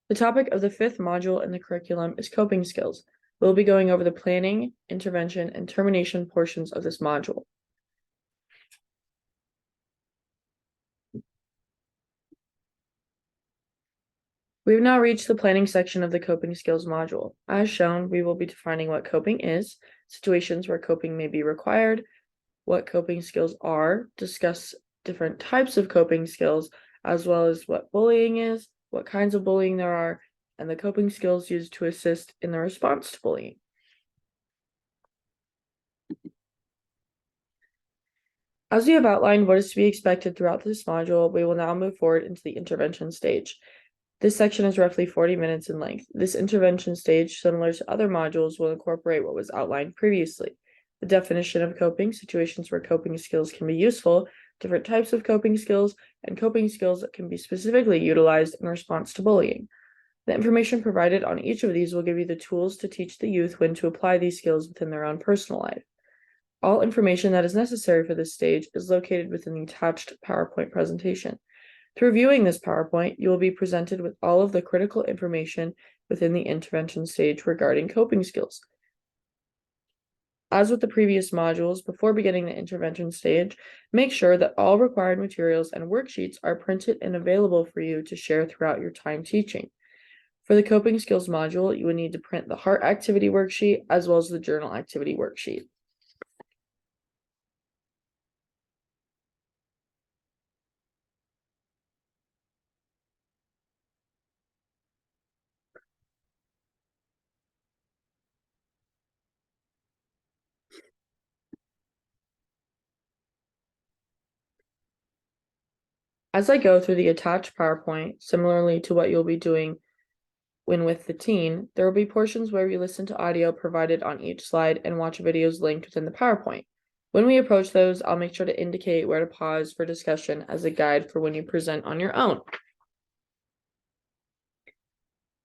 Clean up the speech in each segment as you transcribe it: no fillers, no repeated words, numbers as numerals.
The topic of the 5th module in the curriculum is coping skills. We'll be going over the planning, intervention, and termination portions of this module. We have now reached the planning section of the coping skills module. As shown, we will be defining what coping is, situations where coping may be required, what coping skills are, discuss different types of coping skills, as well as what bullying is, what kinds of bullying there are, and the coping skills used to assist in the response to bullying. As we have outlined what is to be expected throughout this module, we will now move forward into the intervention stage. This section is roughly 40 minutes in length. This intervention stage, similar to other modules, will incorporate what was outlined previously. The definition of coping, situations where coping skills can be useful, different types of coping skills, and coping skills that can be specifically utilized in response to bullying. The information provided on each of these will give you the tools to teach the youth when to apply these skills within their own personal life. All information that is necessary for this stage is located within the attached PowerPoint presentation. Through viewing this PowerPoint, you will be presented with all of the critical information within the intervention stage regarding coping skills. As with the previous modules, before beginning the intervention stage, make sure that all required materials and worksheets are printed and available for you to share throughout your time teaching. For the coping skills module, you will need to print the heart activity worksheet as well as the journal activity worksheet. As I go through the attached PowerPoint, similarly to what you'll be doing when with the teen, there will be portions where we listen to audio provided on each slide and watch videos linked within the PowerPoint. When we approach those, I'll make sure to indicate where to pause for discussion as a guide for when you present on your own.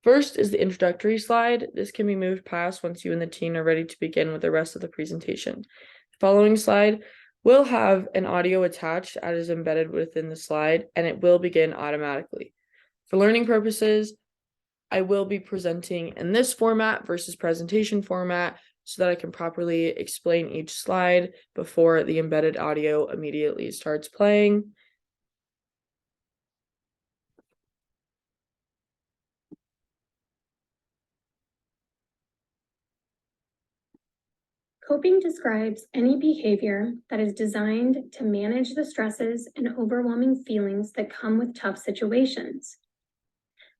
First is the introductory slide. This can be moved past once you and the teen are ready to begin with the rest of the presentation. The following slide will have an audio attached as is embedded within the slide, and it will begin automatically. For learning purposes, I will be presenting in this format versus presentation format so that I can properly explain each slide before the embedded audio immediately starts playing. Coping describes any behavior that is designed to manage the stresses and overwhelming feelings that come with tough situations.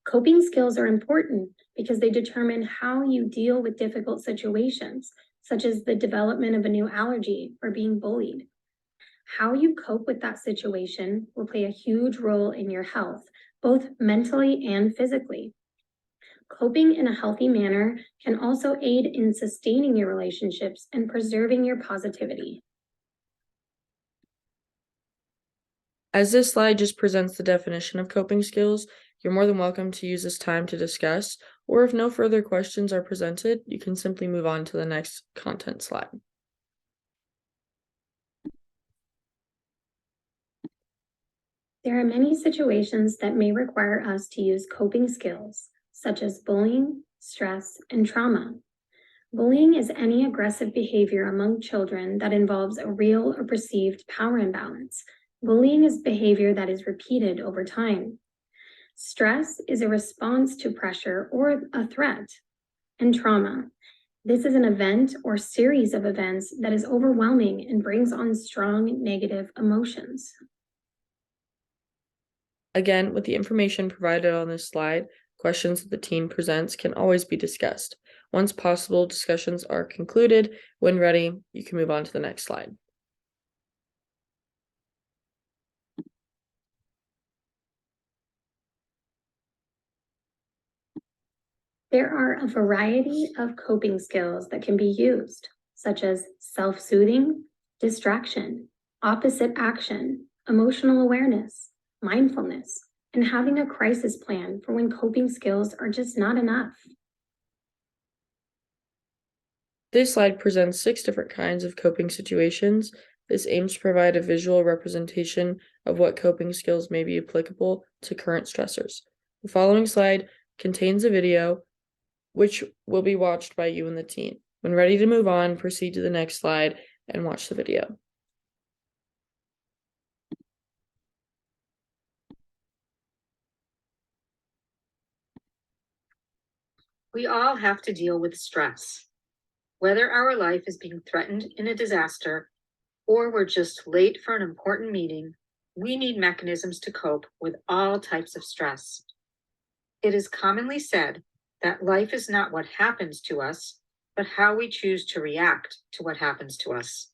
Coping skills are important because they determine how you deal with difficult situations, such as the development of a new allergy or being bullied. How you cope with that situation will play a huge role in your health, both mentally and physically. Coping in a healthy manner can also aid in sustaining your relationships and preserving your positivity. As this slide just presents the definition of coping skills, you're more than welcome to use this time to discuss, or if no further questions are presented, you can simply move on to the next content slide. There are many situations that may require us to use coping skills, such as bullying, stress, and trauma. Bullying is any aggressive behavior among children that involves a real or perceived power imbalance. Bullying is behavior that is repeated over time. Stress is a response to pressure or a threat. And trauma. This is an event or series of events that is overwhelming and brings on strong negative emotions. Again, with the information provided on this slide, questions that the teen presents can always be discussed. Once possible discussions are concluded, when ready, you can move on to the next slide. There are a variety of coping skills that can be used, such as self-soothing, distraction, opposite action, emotional awareness, mindfulness, and having a crisis plan for when coping skills are just not enough. This slide presents 6 different kinds of coping situations. This aims to provide a visual representation of what coping skills may be applicable to current stressors. The following slide contains a video which will be watched by you and the team. When ready to move on, proceed to the next slide and watch the video. We all have to deal with stress. Whether our life is being threatened in a disaster or we're just late for an important meeting, we need mechanisms to cope with all types of stress. It is commonly said that life is not what happens to us, but how we choose to react to what happens to us.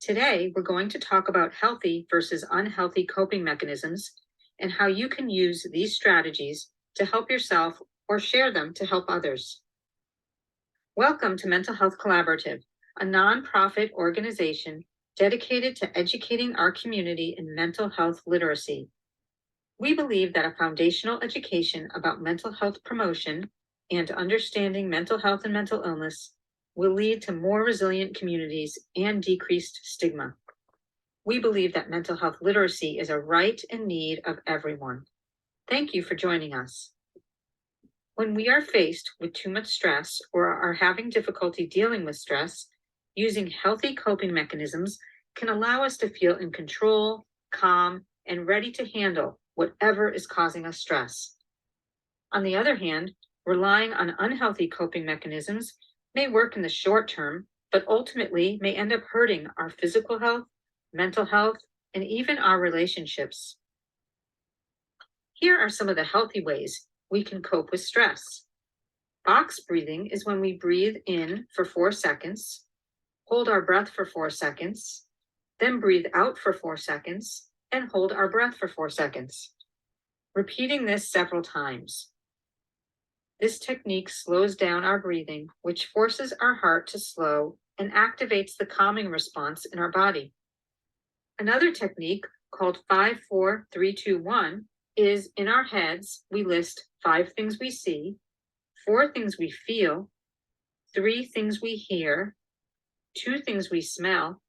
Today, we're going to talk about healthy versus unhealthy coping mechanisms and how you can use these strategies to help yourself or share them to help others. Welcome to Mental Health Collaborative, a nonprofit organization dedicated to educating our community in mental health literacy. We believe that a foundational education about mental health promotion and understanding mental health and mental illness will lead to more resilient communities and decreased stigma. We believe that mental health literacy is a right and need of everyone. Thank you for joining us. When we are faced with too much stress or are having difficulty dealing with stress, using healthy coping mechanisms can allow us to feel in control, calm, and ready to handle whatever is causing us stress. On the other hand, relying on unhealthy coping mechanisms may work in the short term, but ultimately may end up hurting our physical health, mental health, and even our relationships. Here are some of the healthy ways we can cope with stress. Box breathing is when we breathe in for 4 seconds, hold our breath for 4 seconds, then breathe out for 4 seconds, and hold our breath for 4 seconds. Repeating this several times. This technique slows down our breathing, which forces our heart to slow and activates the calming response in our body. Another technique called 5-4-3-2-1 is in our heads, we list 5 things we see, 4 things we feel, 3 things we hear, 2 things we smell,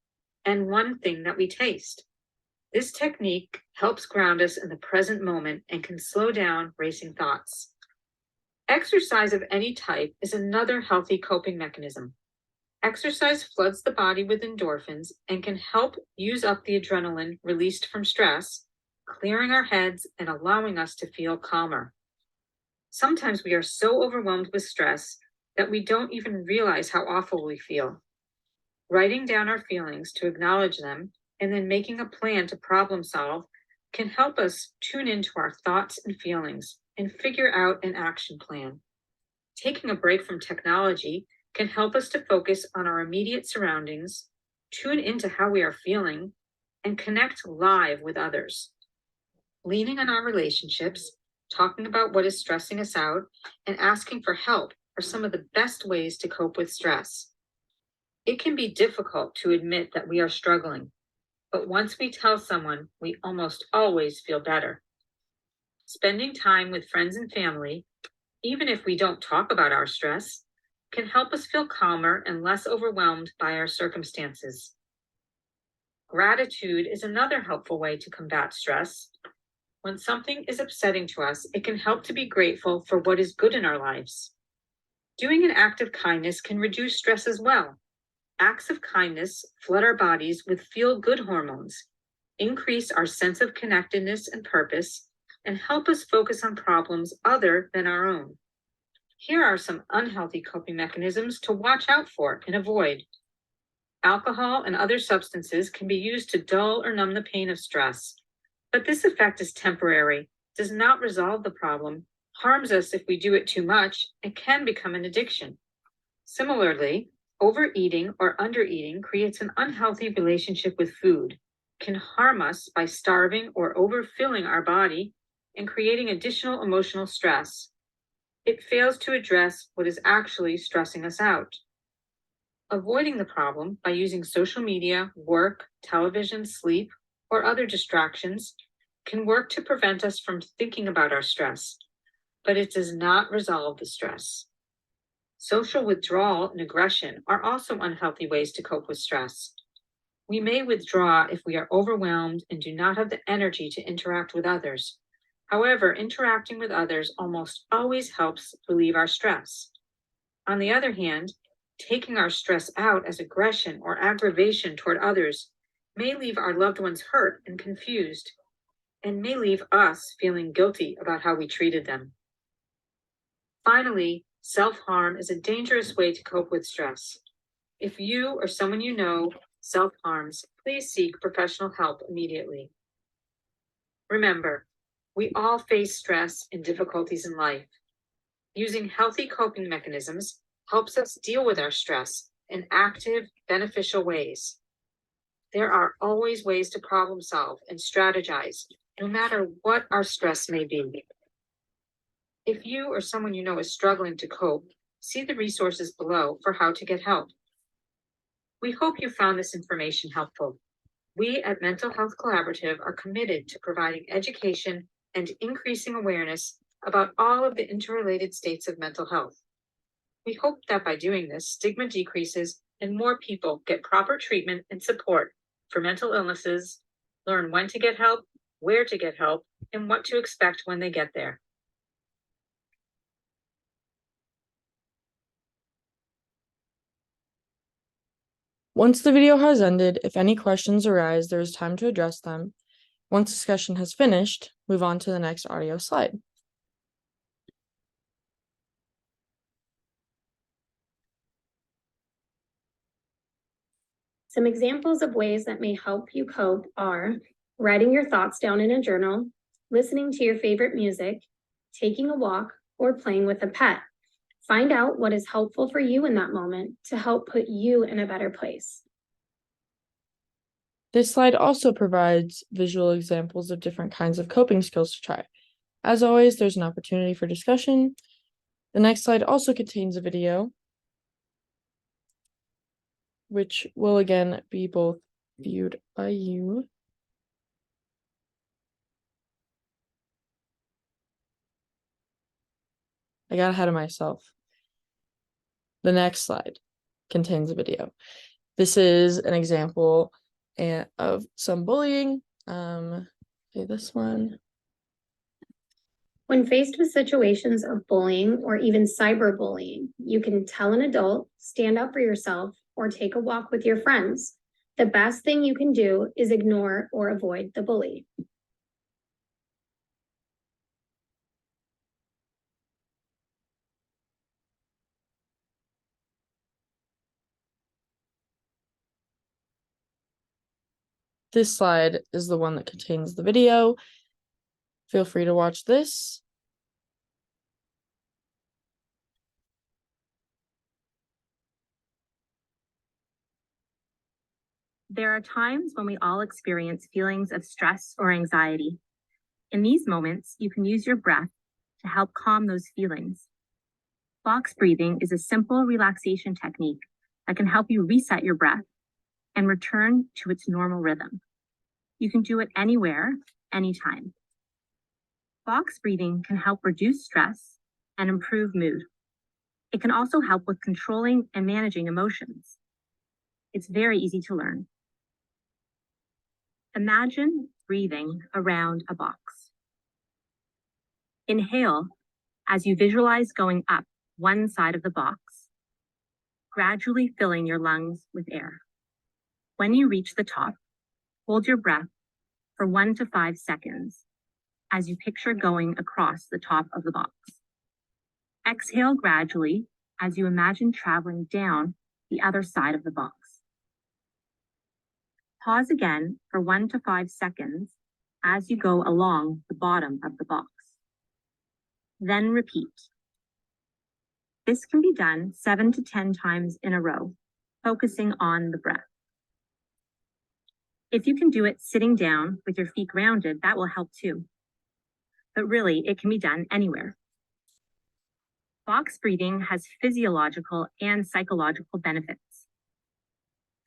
and 1 thing that we taste. This technique helps ground us in the present moment and can slow down racing thoughts. Exercise of any type is another healthy coping mechanism. Exercise floods the body with endorphins and can help use up the adrenaline released from stress, clearing our heads and allowing us to feel calmer. Sometimes we are so overwhelmed with stress that we don't even realize how awful we feel. Writing down our feelings to acknowledge them and then making a plan to problem solve can help us tune into our thoughts and feelings and figure out an action plan. Taking a break from technology can help us to focus on our immediate surroundings, tune into how we are feeling, and connect live with others. Leaning on our relationships, talking about what is stressing us out, and asking for help are some of the best ways to cope with stress. It can be difficult to admit that we are struggling, but once we tell someone, we almost always feel better. Spending time with friends and family, even if we don't talk about our stress, can help us feel calmer and less overwhelmed by our circumstances. Gratitude is another helpful way to combat stress. When something is upsetting to us, it can help to be grateful for what is good in our lives. Doing an act of kindness can reduce stress as well. Acts of kindness flood our bodies with feel-good hormones, increase our sense of connectedness and purpose, and help us focus on problems other than our own. Here are some unhealthy coping mechanisms to watch out for and avoid. Alcohol and other substances can be used to dull or numb the pain of stress, but this effect is temporary, does not resolve the problem, harms us if we do it too much, and can become an addiction. Similarly, overeating or undereating creates an unhealthy relationship with food, can harm us by starving or overfilling our body and creating additional emotional stress. It fails to address what is actually stressing us out. Avoiding the problem by using social media, work, television, sleep, or other distractions can work to prevent us from thinking about our stress, but it does not resolve the stress. Social withdrawal and aggression are also unhealthy ways to cope with stress. We may withdraw if we are overwhelmed and do not have the energy to interact with others, However, interacting with others almost always helps relieve our stress. On the other hand, taking our stress out as aggression or aggravation toward others may leave our loved ones hurt and confused, and may leave us feeling guilty about how we treated them. Finally, self-harm is a dangerous way to cope with stress. If you or someone you know self-harms, please seek professional help immediately. Remember, we all face stress and difficulties in life. Using healthy coping mechanisms helps us deal with our stress in active, beneficial ways. There are always ways to problem solve and strategize, no matter what our stress may be. If you or someone you know is struggling to cope, see the resources below for how to get help. We hope you found this information helpful. We at Mental Health Collaborative are committed to providing education and increasing awareness about all of the interrelated states of mental health. We hope that by doing this, stigma decreases and more people get proper treatment and support for mental illnesses, learn when to get help, where to get help, and what to expect when they get there. Once the video has ended, if any questions arise, there is time to address them. Once discussion has finished, move on to the next audio slide. Some examples of ways that may help you cope are writing your thoughts down in a journal, listening to your favorite music, taking a walk, or playing with a pet. Find out what is helpful for you in that moment to help put you in a better place. This slide also provides visual examples of different kinds of coping skills to try. As always, there's an opportunity for discussion. The next slide also contains a video, which will again be both viewed by you I got ahead of myself. The next slide contains a video. This is an example of some bullying. Okay, this one. When faced with situations of bullying or even cyberbullying, you can tell an adult, stand up for yourself, or take a walk with your friends. The best thing you can do is ignore or avoid the bully. This slide is the one that contains the video. Feel free to watch this. There are times when we all experience feelings of stress or anxiety. In these moments, you can use your breath to help calm those feelings. Box breathing is a simple relaxation technique that can help you reset your breath and return to its normal rhythm. You can do it anywhere, anytime. Box breathing can help reduce stress and improve mood. It can also help with controlling and managing emotions. It's very easy to learn. Imagine breathing around a box. Inhale as you visualize going up one side of the box, gradually filling your lungs with air. When you reach the top, hold your breath for 1 to 5 seconds as you picture going across the top of the box. Exhale gradually as you imagine traveling down the other side of the box. Pause again for 1 to 5 seconds as you go along the bottom of the box. Then repeat. This can be done 7 to 10 times in a row, focusing on the breath. If you can do it sitting down with your feet grounded, that will help too. But really, it can be done anywhere. Box breathing has physiological and psychological benefits.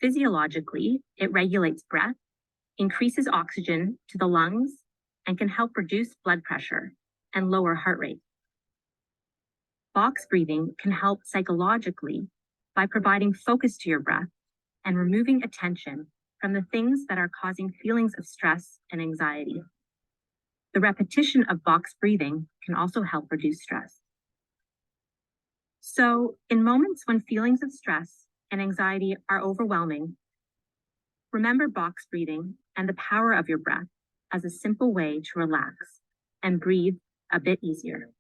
Physiologically, it regulates breath, increases oxygen to the lungs, and can help reduce blood pressure and lower heart rate. Box breathing can help psychologically by providing focus to your breath and removing attention from the things that are causing feelings of stress and anxiety. The repetition of box breathing can also help reduce stress. So, in moments when feelings of stress and anxiety are overwhelming, remember box breathing and the power of your breath as a simple way to relax and breathe a bit easier.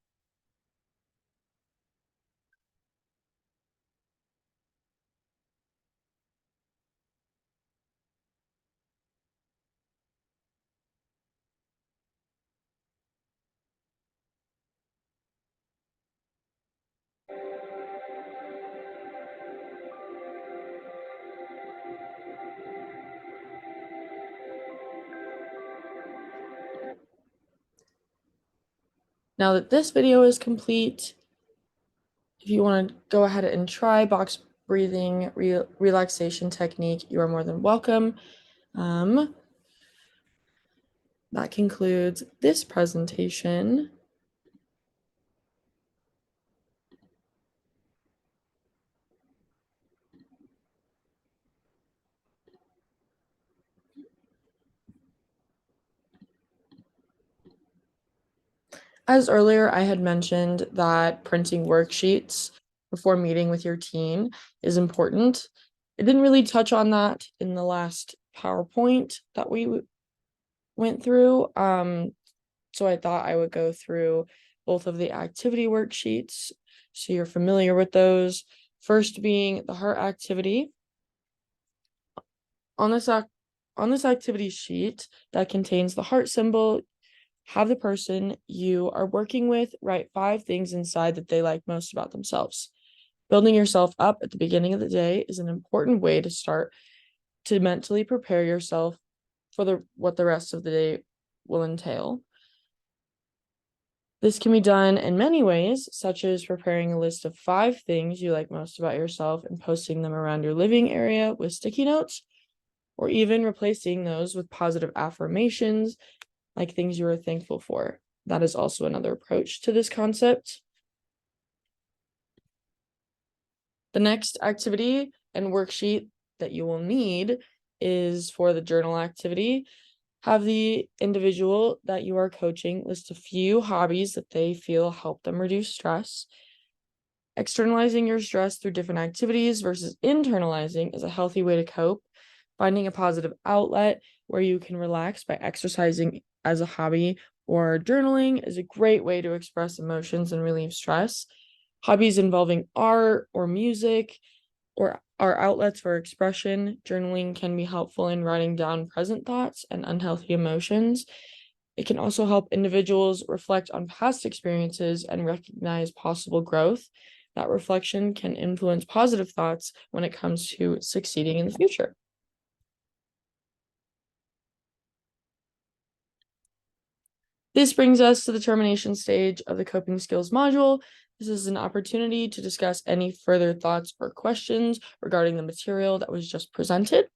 Now that this video is complete, if you want to go ahead and try box breathing relaxation technique, you are more than welcome. That concludes this presentation. As earlier, I had mentioned that printing worksheets before meeting with your teen is important. I didn't really touch on that in the last PowerPoint that we went through. So I thought I would go through both of the activity worksheets so you're familiar with those. First being the heart activity. On this activity sheet that contains the heart symbol, have the person you are working with write 5 things inside that they like most about themselves. Building yourself up at the beginning of the day is an important way to start to mentally prepare yourself for what the rest of the day will entail. This can be done in many ways, such as preparing a list of 5 things you like most about yourself and posting them around your living area with sticky notes, or even replacing those with positive affirmations, like things you are thankful for. That is also another approach to this concept. The next activity and worksheet that you will need is for the journal activity. Have the individual that you are coaching list a few hobbies that they feel help them reduce stress. Externalizing your stress through different activities versus internalizing is a healthy way to cope. Finding a positive outlet where you can relax by exercising as a hobby or journaling is a great way to express emotions and relieve stress. Hobbies involving art or music or are outlets for expression. Journaling can be helpful in writing down present thoughts and unhealthy emotions. It can also help individuals reflect on past experiences and recognize possible growth. That reflection can influence positive thoughts when it comes to succeeding in the future. This brings us to the termination stage of the coping skills module. This is an opportunity to discuss any further thoughts or questions regarding the material that was just presented.